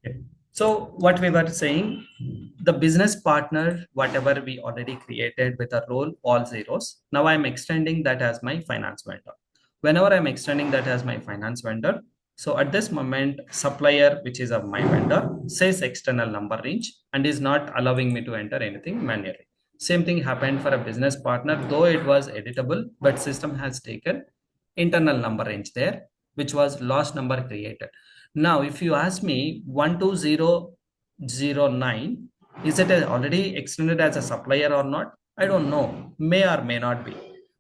Okay. So what we were saying, the business partner, whatever we already created with a role, all zeros. Now I'm extending that as my finance vendor. Whenever I'm extending that as my finance vendor, so at this moment, supplier, which is of my vendor, says external number range and is not allowing me to enter anything manually. Same thing happened for a business partner, though it was editable, but system has taken internal number range there, which was last number created. Now, if you ask me 12009, is it already extended as a supplier or not? I don't know. May or may not be.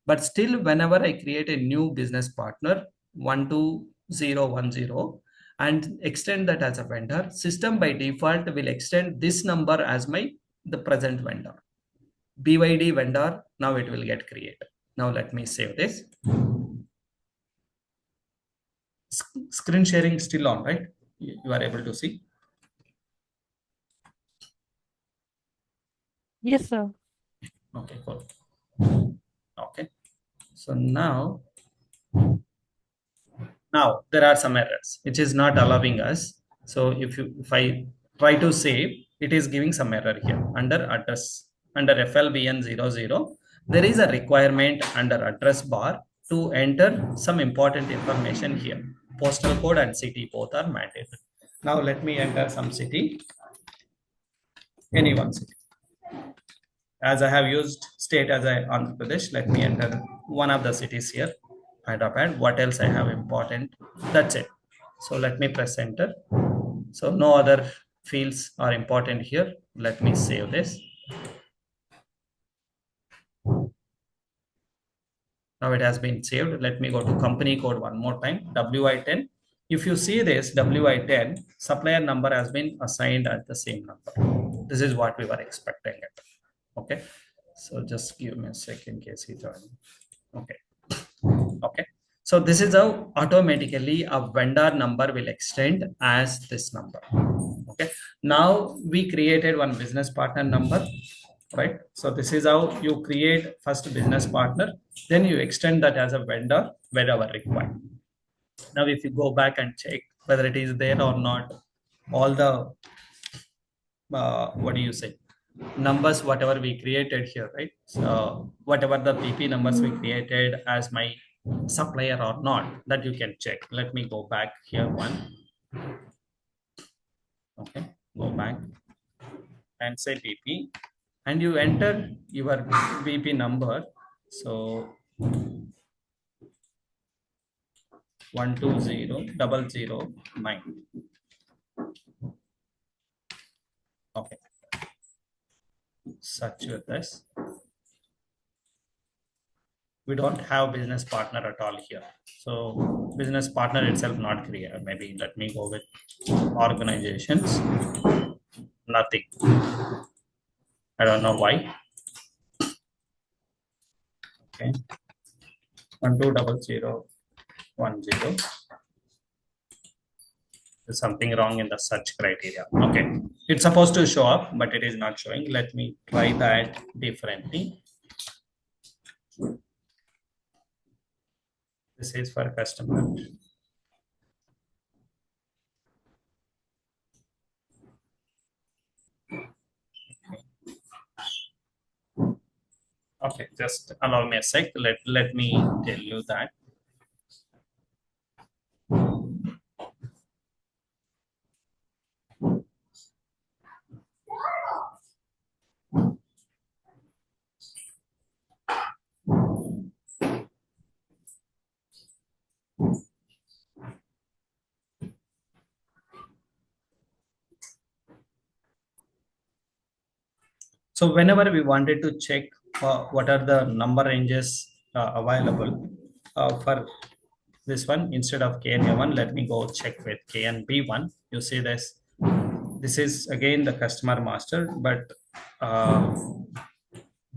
But still, whenever I create a new business partner, 12010, and extend that as a vendor, system by default will extend this number as my the present vendor. BYD vendor, now it will get created. Now let me save this. Screen sharing still on, right? You are able to see. Yes, sir. Okay, cool. Okay. So now there are some errors which is not allowing us. So if I try to save, it is giving some error here under address under FLBN00. There is a requirement under address bar to enter some important information here. Postal code and city both are mandatory. Now let me enter some city, any one city. As I have used state as I Andhra Pradesh, let me enter one of the cities here, Hyderabad. What else I have important? That's it. So let me press enter. So no other fields are important here. Let me save this. Now it has been saved. Let me go to company code one more time, WI10. If you see this WI10, supplier number has been assigned at the same number. This is what we were expecting it. Okay. So just give me a second in case he joined. Okay. Okay. So this is how automatically a vendor number will extend as this number. Okay. Now we created one business partner number, right? So this is how you create first business partner, then you extend that as a vendor wherever required. Now, if you go back and check whether it is there or not, all the what do you say, numbers whatever we created here, right? So whatever the PP numbers we created as my supplier or not, that you can check. Let me go back here one. Okay, go back and say PP, and you enter your BP number. So 1200009. Okay, search with this. We don't have business partner at all here. So business partner itself not created. Maybe let me go with organizations. Nothing. I don't know why. Okay. 1200010. There's something wrong in the search criteria. Okay. It's supposed to show up, but it is not showing. Let me try that differently. This is for customer. Okay, just allow me a sec. Let me tell you that. So whenever we wanted to check what are the number ranges available for this one, instead of KNA1, let me go check with KNB1. You see this. This is again the customer master, but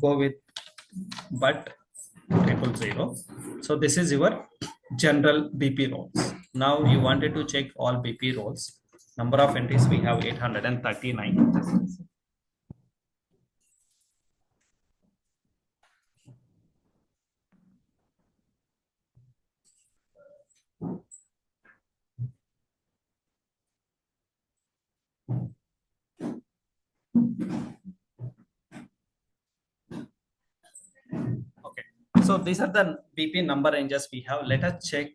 go with but 000. So this is your general BP roles. Now you wanted to check all BP roles. Number of entries we have 839. So these are the BP number ranges we have. Let us check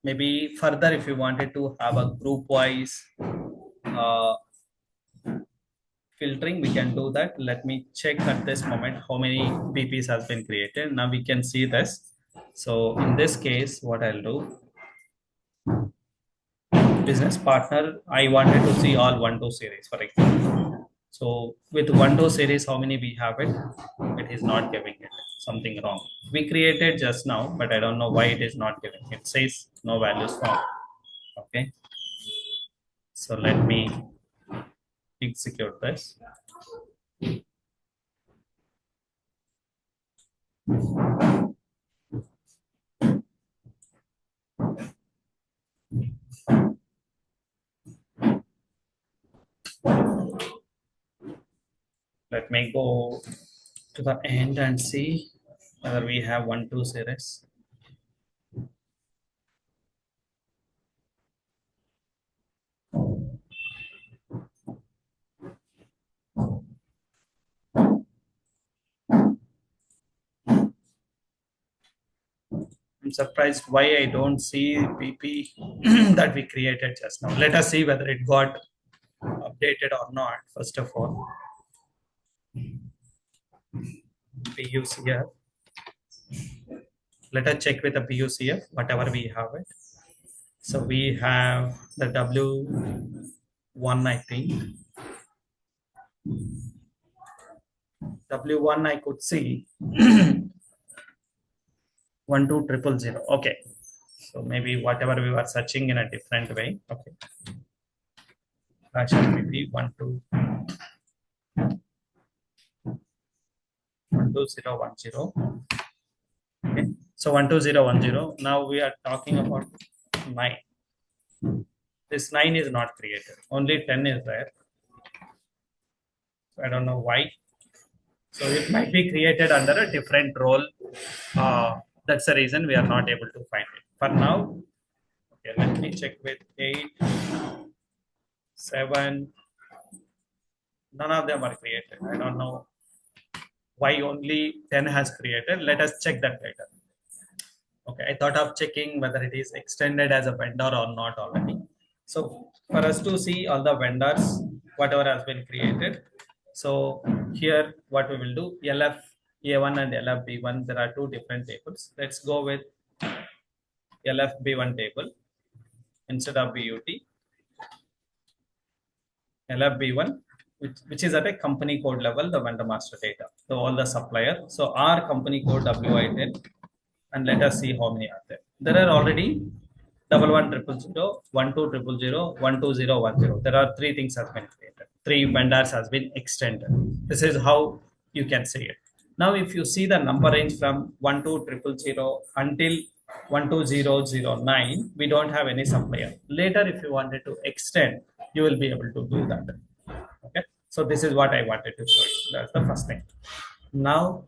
maybe further if you wanted to have a group wise uh, filtering, we can do that. Let me check at this moment how many BPs has been created. Now we can see this. So in this case, what I'll do, business partner, I wanted to see all 1-2 series, for example. So with 1-2 series, how many we have it? It is not giving it. Something wrong. We created just now, but I don't know why it is not giving. It says no values found. Okay. So let me execute this. Let me go to the end and see whether we have 1-2 series. I'm surprised why I don't see BP that we created just now. Let us see whether it got updated or not. First of all, PUCF. Let us check with the PUCF, whatever we have it. So we have the W1, I think. W1 I could see 12000. Okay. So maybe whatever we were searching in a different way. Okay. Fashion BP 12010. Okay. So 12010. Now we are talking about 9. This 9 is not created. Only 10 is there. So I don't know why. So it might be created under a different role. That's the reason we are not able to find it. For now, okay, let me check with 8, 7. None of them are created. I don't know why only 10 has created. Let us check that later. Okay, I thought of checking whether it is extended as a vendor or not already. So for us to see all the vendors, whatever has been created. So here what we will do, LF A1 and LF B1, there are 2 different tables. Let's go with LF B1 table instead of BUT. LF B1, which is at a company code level, the vendor master data. So all the supplier. So our company code WI10, and let us see how many are there. There are already 110000, 12000, 12010. There are 3 things has been created. 3 vendors has been extended. This is how you can see it. Now, if you see the number range from 12000 until 12009, we don't have any supplier. Later, if you wanted to extend, you will be able to do that. Okay. So this is what I wanted to show you. That's the first thing. Now,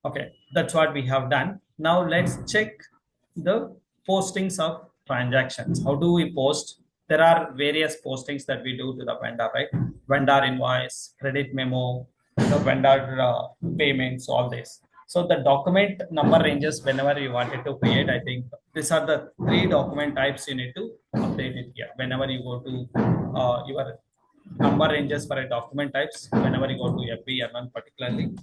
okay, that's what we have done. Now let's check the postings of transactions. How do we post? There are various postings that we do to the vendor, right? Vendor invoice, credit memo, the vendor payments, all this. So the document number ranges whenever you wanted to create, I think these are the 3 document types you need to update it here. Whenever you go to your number ranges for a document types, whenever you go to FBMM particularly,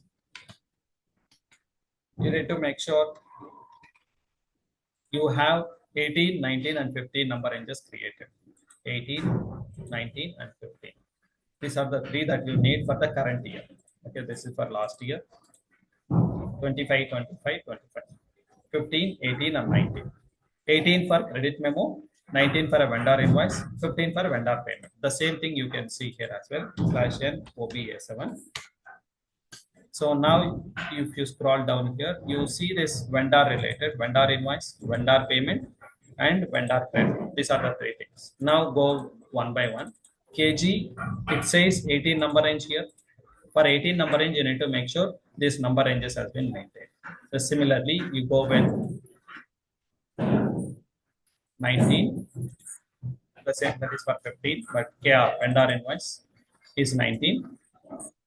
you need to make sure you have 18, 19, and 15 number ranges created. 18, 19, and 15. These are the 3 that you need for the current year. Okay, this is for last year. 25, 25, 25. 15, 18, and 19. 18 for credit memo, 19 for a vendor invoice, 15 for vendor payment. The same thing you can see here as well. /n OBA7. So now if you scroll down here, you see this vendor related, vendor invoice, vendor payment, and vendor payment. These are the 3 things. Now go one by one. KG, it says 18 number range here. For 18 number range, you need to make sure this number ranges has been maintained. So similarly, you go with 19. The same that is for 15, but yeah, vendor invoice is 19.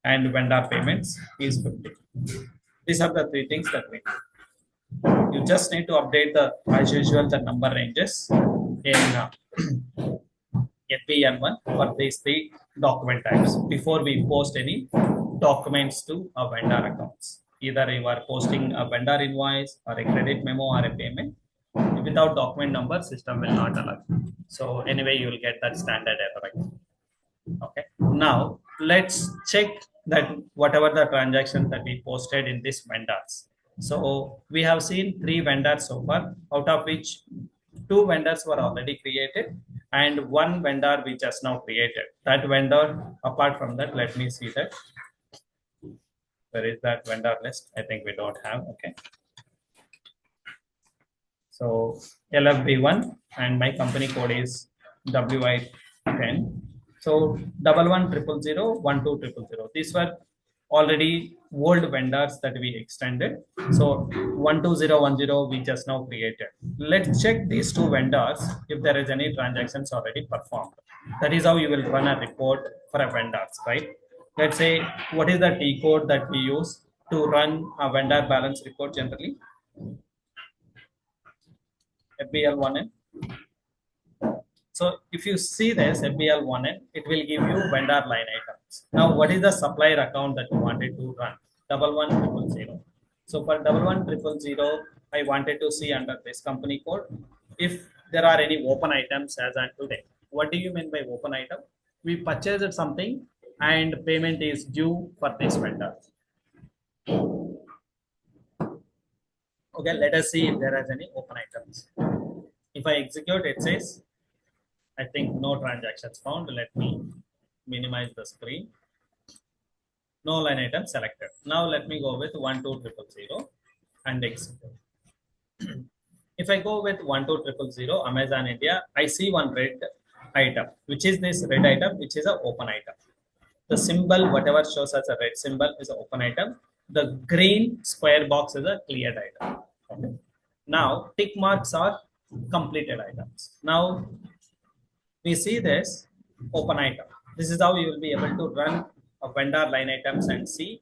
and vendor payments is 50. These are the three things that we do. You just need to update the, as usual, the number ranges in FBL1 for these three document types before we post any documents to a vendor accounts. Either you are posting a vendor invoice or a credit memo or a payment. Without document number, system will not allow. So anyway, you will get that standard error. Okay. Now let's check that whatever the transactions that we posted in this vendors. So we have seen three vendors so far, out of which two vendors were already created and one vendor we just now created. That vendor, apart from that, let me see that. Where is that vendor list? I think we don't have. Okay. So LFB1 and my company code is WI10. So 1100012000. These were already old vendors that we extended. So 12010 we just now created. Let's check these two vendors if there is any transactions already performed. That is how you will run a report for a vendors, right? Let's say what is the T code that we use to run a vendor balance report generally? FBL1N. So if you see this FBL1N, it will give you vendor line items. Now, what is the supplier account that you wanted to run? 11000. So for 11000, I wanted to see under this company code if there are any open items as on today. What do you mean by open item? We purchased something and payment is due for this vendor. Okay, let us see if there is any open items. If I execute, it says, I think no transactions found. Let me minimize the screen. No line item selected. Now let me go with 12000 and execute. If I go with 12000 Amazon India, I see one red item, which is this red item, which is an open item. The symbol, whatever shows as a red symbol, is an open item. The green square box is a cleared item. Okay. Now, tick marks are completed items. Now, we see this open item. This is how you will be able to run a vendor line items and see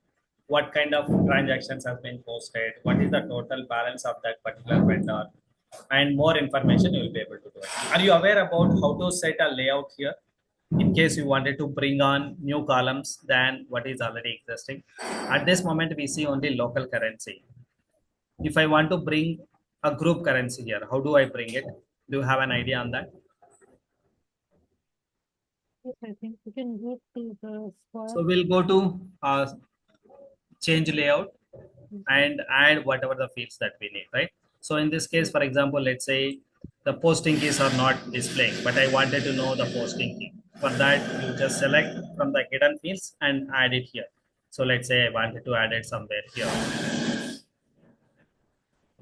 what kind of transactions have been posted, what is the total balance of that particular vendor, and more information you will be able to do it. Are you aware about how to set a layout here? In case you wanted to bring on new columns than what is already existing. At this moment, we see only local currency. If I want to bring a group currency here, how do I bring it? Do you have an idea on that? Yes, I think you can go to the square. So we'll go to change layout and add whatever the fields that we need, right? So in this case, for example, let's say the posting keys are not displaying, but I wanted to know the posting key. For that, you just select from the hidden fields and add it here. So let's say I wanted to add it somewhere here.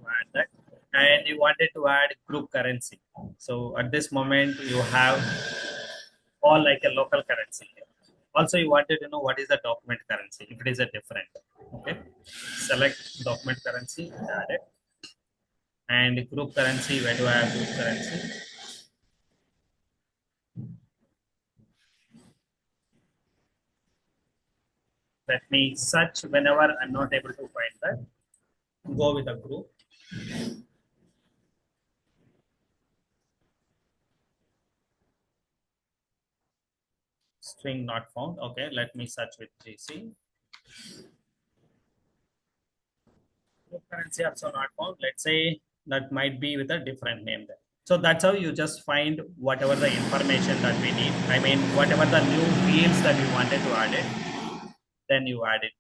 Add that. And you wanted to add group currency. So at this moment, you have all like a local currency here. Also, you wanted to know what is the document currency, if it is a different. Okay. Select document currency and add it. And group currency, where do I have group currency? Let me search whenever I'm not able to find that. Go with a group. String not found. Okay, let me search with GC. Group currency also not found. Let's say that might be with a different name there. So that's how you just find whatever the information that we need. I mean, whatever the new fields that you wanted to add it, then you add it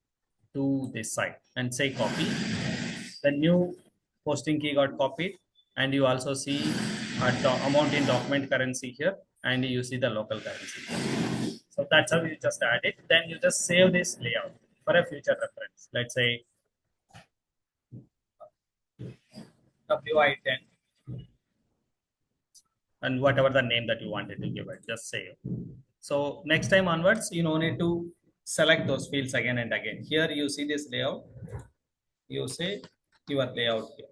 to this side and say copy. The new posting key got copied, and you also see amount in document currency here, and you see the local currency. So that's how you just add it. Then you just save this layout for a future reference. Let's say WI10 and whatever the name that you wanted to give it, just save. So next time onwards, you don't need to select those fields again and again. Here you see this layout, you say your layout here.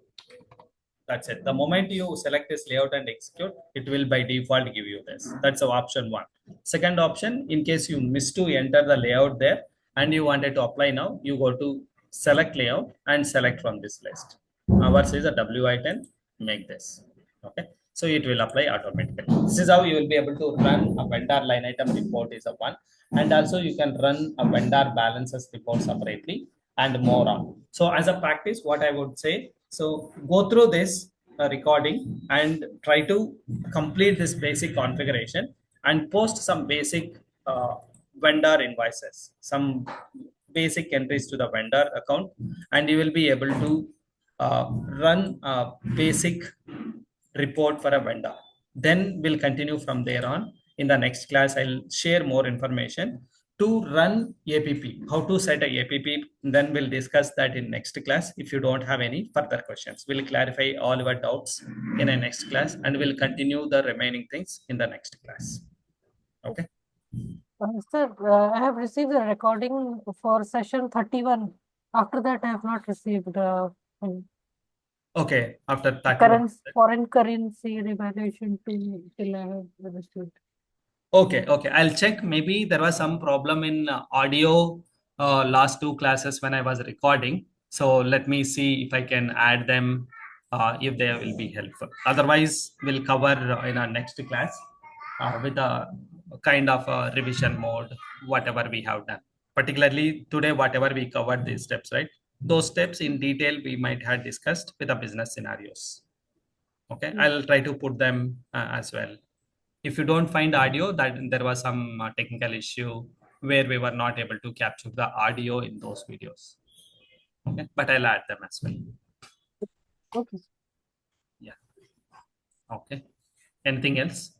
That's it. The moment you select this layout and execute, it will by default give you this. That's option one. Second option, in case you miss to enter the layout there, and you wanted to apply now, you go to select layout and select from this list. Ours is a WI10, make this. Okay, so it will apply automatically. This is how you will be able to run a vendor line item report is a one, and also you can run a vendor balances report separately and more on. So as a practice, what I would say, so go through this recording and try to complete this basic configuration and post some basic vendor invoices, some basic entries to the vendor account, and you will be able to run a basic report for a vendor. Then we'll continue from there on. In the next class, I'll share more information to run APP, how to set a APP. Then we'll discuss that in next class. If you don't have any further questions, we'll clarify all your doubts in a next class, and we'll continue the remaining things in the next class. Okay. Sir, I have received the recording for session 31. After that, I have not received Okay. After 31. current foreign currency revaluation till I have understood. Okay, okay. I'll check. Maybe there was some problem in audio last two classes when I was recording. So let me see if I can add them if they will be helpful. Otherwise, we'll cover in our next class with a kind of a revision mode, whatever we have done. Particularly today, whatever we covered these steps, right? Those steps in detail we might have discussed with the business scenarios. Okay, I'll try to put them as well. If you don't find audio, that there was some technical issue where we were not able to capture the audio in those videos. Okay, but I'll add them as well. Okay. Yeah. Okay. Anything else?